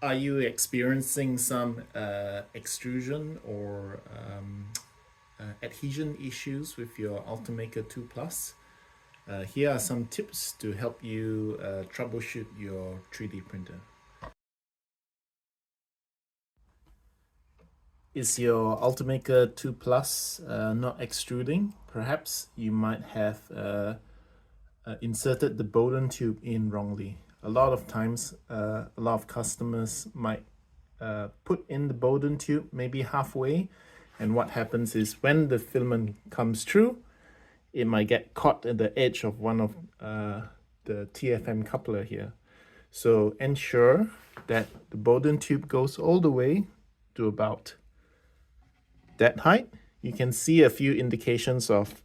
Are you experiencing some extrusion or adhesion issues with your UltiMaker 2 Plus? Here are some tips to help you troubleshoot your 3D printer. Is your UltiMaker 2 Plus not extruding? Perhaps you might have inserted the Bowden tube in wrongly. A lot of times, a lot of customers might put in the Bowden tube maybe halfway, and what happens is when the filament comes through, it might get caught at the edge of one of the TFM coupler here. So ensure that the Bowden tube goes all the way to about that height. You can see a few indications of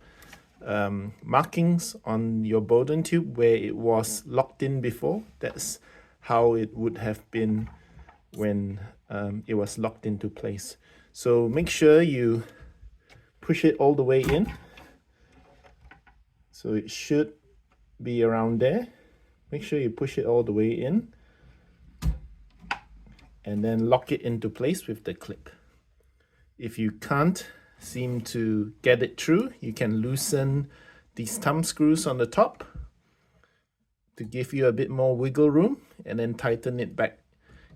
markings on your Bowden tube where it was locked in before. That's how it would have been when it was locked into place. So make sure you push it all the way in. So it should be around there. Make sure you push it all the way in and then lock it into place with the clip. If you can't seem to get it through, you can loosen these thumb screws on the top to give you a bit more wiggle room and then tighten it back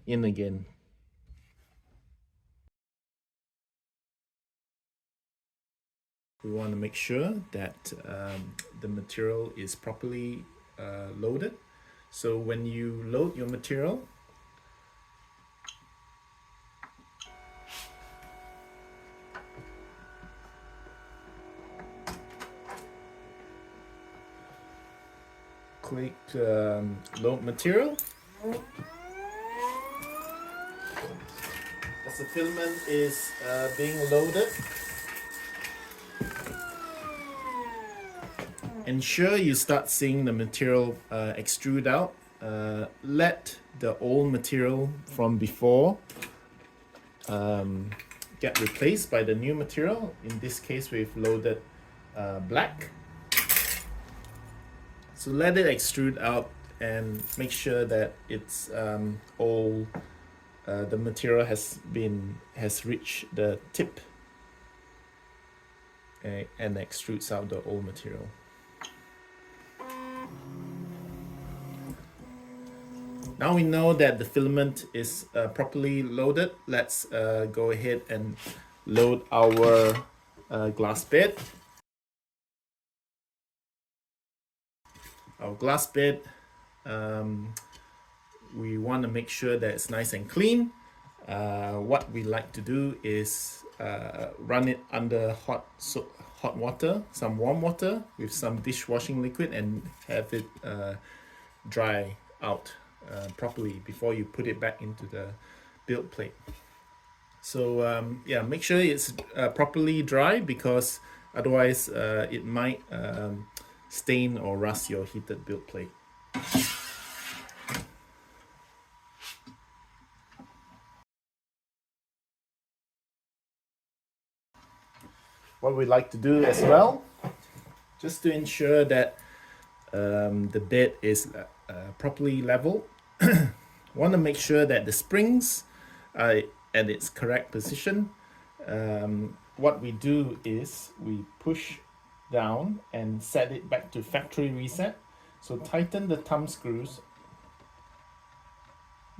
in again. We want to make sure that the material is properly loaded. So when you load your material, click load material. As the filament is being loaded, ensure you start seeing the material extrude out. Let the old material from before get replaced by the new material. In this case, we've loaded black. So let it extrude out and make sure that it's all the material has reached the tip, okay, and extrudes out the old material. Now we know that the filament is properly loaded. Let's go ahead and load our glass bed. Our glass bed, we want to make sure that it's nice and clean. What we like to do is run it under hot water, some warm water with some dishwashing liquid, and have it dry out properly before you put it back into the build plate. So yeah, make sure it's properly dry, because otherwise it might stain or rust your heated build plate. What we like to do as well, just to ensure that the bed is properly level, want to make sure that the springs are at its correct position. What we do is we push down and set it back to factory reset. So tighten the thumb screws.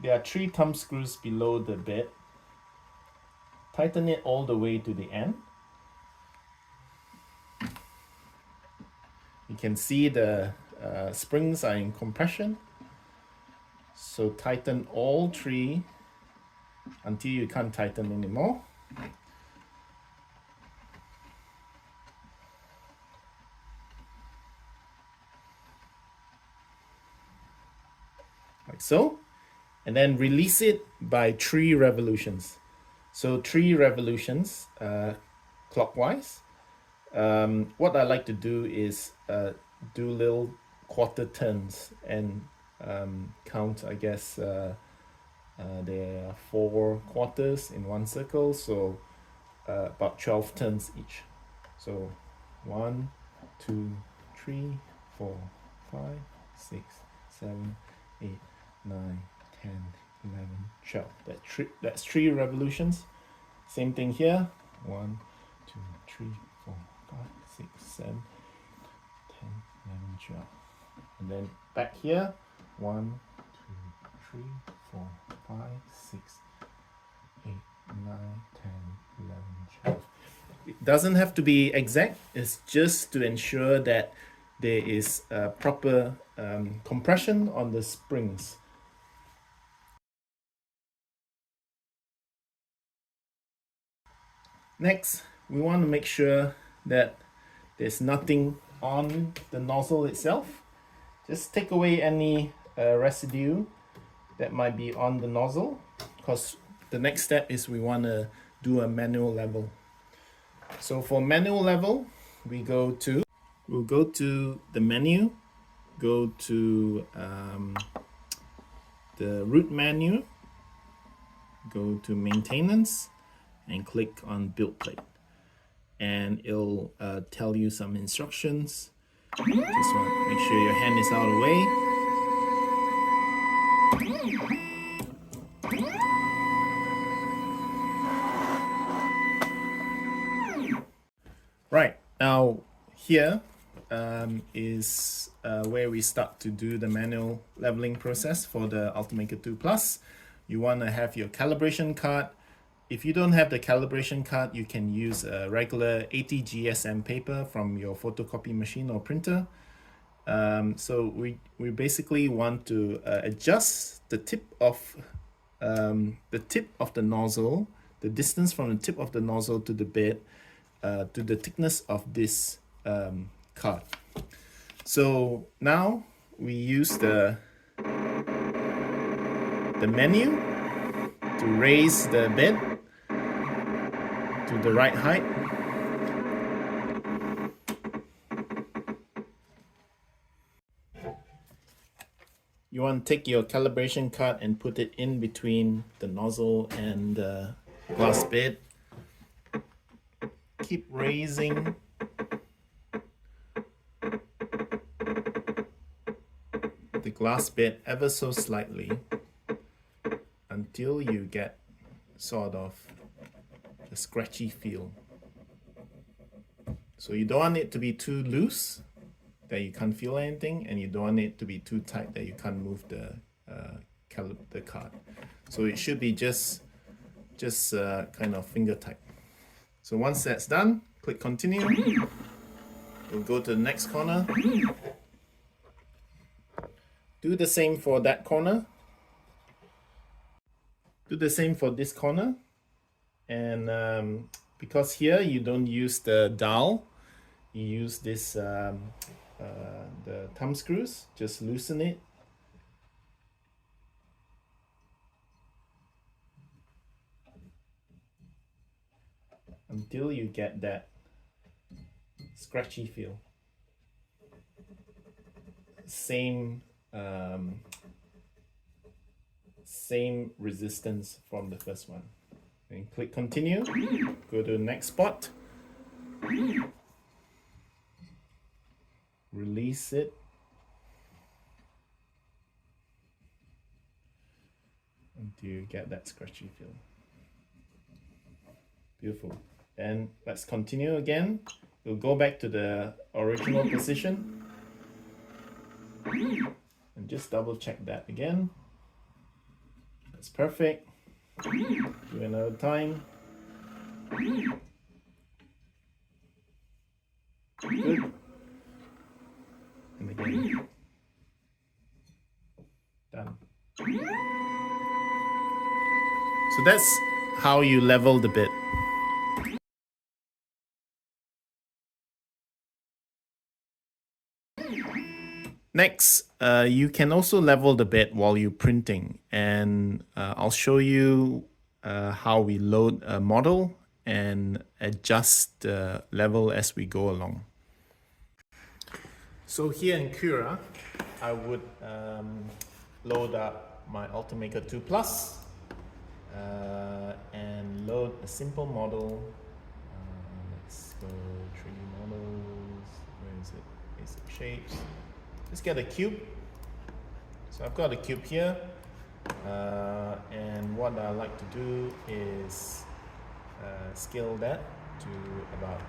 There are 3 thumb screws below the bed. Tighten it all the way to the end. You can see the springs are in compression. So tighten all 3 until you can't tighten anymore. Like so. And then release it by 3 revolutions. So 3 revolutions clockwise. What I like to do is do little quarter turns and count, I guess there are 4 quarters in one circle, so about 12 turns each. So 1, 2, 3, 4, 5, 6, 7, 8, 9, 10, 11, 12. That's 3 revolutions. Same thing here. 1, 2, 3, 4, 5, 6, 7, 10, 11, 12. And then back here. 1, 2, 3, 4, 5, 6, 8, 9, 10, 11, 12. It doesn't have to be exact. It's just to ensure that there is a proper compression on the springs. Next, we want to make sure that there's nothing on the nozzle itself. Just take away any residue that might be on the nozzle, because the next step is we want to do a manual level. So for manual level, we'll go to the menu, go to the root menu, go to maintenance, and click on build plate, and it'll tell you some instructions. Just want to make sure your hand is out of the way. Right, now here is where we start to do the manual leveling process for the UltiMaker 2 Plus. You want to have your calibration card. If you don't have the calibration card, you can use a regular 80 GSM paper from your photocopy machine or printer. So we basically want to adjust the tip of the nozzle, the distance from the tip of the nozzle to the bed, to the thickness of this card. So now we use the menu to raise the bed to the right height. You want to take your calibration card and put it in between the nozzle and the glass bed. Keep raising the glass bed ever so slightly until you get sort of a scratchy feel. So you don't want it to be too loose that you can't feel anything, and you don't want it to be too tight that you can't move the card. So it should be just kind of finger tight. So once that's done, click continue. We'll go to the next corner. Do the same for that corner. Do the same for this corner. And because here you don't use the dowel, you use this the thumb screws. Just loosen it. Until you get that scratchy feel. Same resistance from the first one. Then click continue, go to the next spot, release it, until you get that scratchy feel. Beautiful. Then let's continue again. We'll go back to the original position and just double check that again. That's perfect. Do another time. Good. And again. Done. So that's how you level the bit. Next, you can also level the bed while you're printing, and I'll show you how we load a model and adjust the level as we go along. So here in Cura, I would load up my UltiMaker 2 Plus and load a simple model. Let's go 3D models. Where is it? Basic shapes. Let's get a cube. So I've got a cube here, what I like to do is scale that to about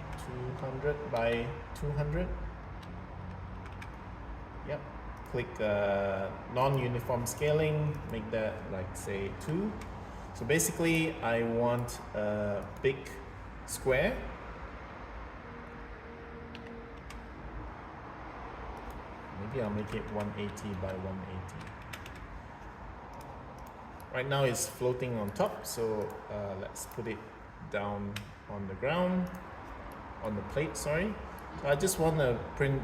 200 by 200. Yep. Click non-uniform scaling, make that like say 2. So basically I want a big square. Maybe I'll make it 180 by 180. Right now it's floating on top, so let's put it down on the ground, on the plate, sorry. So I just want to print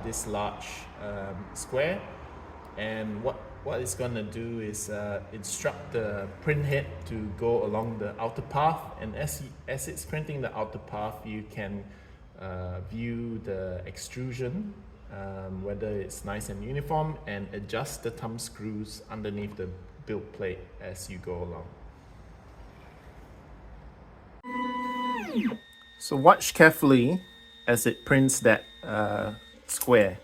this large square, and what it's going to do is instruct the print head to go along the outer path, and as it's printing the outer path, you can view the extrusion, whether it's nice and uniform, and adjust the thumb screws underneath the build plate as you go along. So watch carefully as it prints that square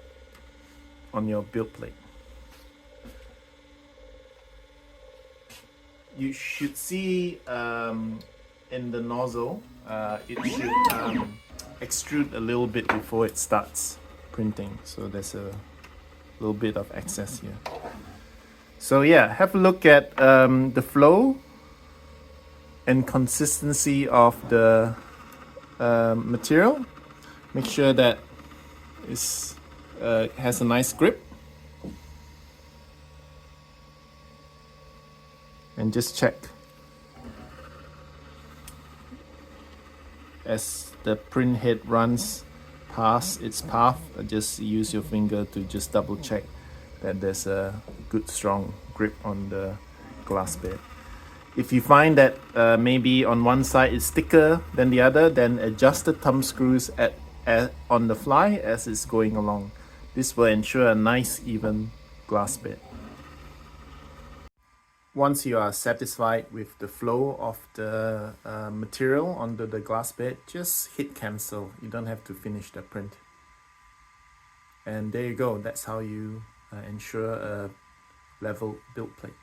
on your build plate. You should see in the nozzle, it should extrude a little bit before it starts printing. So there's a little bit of excess here. So yeah, have a look at the flow and consistency of the material. Make sure that it has a nice grip. And just check. As the print head runs past its path, just use your finger to just double check that there's a good strong grip on the glass bed. If you find that maybe on one side it's thicker than the other, then adjust the thumb screws on the fly as it's going along. This will ensure a nice even glass bed. Once you are satisfied with the flow of the material onto the glass bed, just hit cancel. You don't have to finish the print. And there you go. That's how you ensure a level build plate.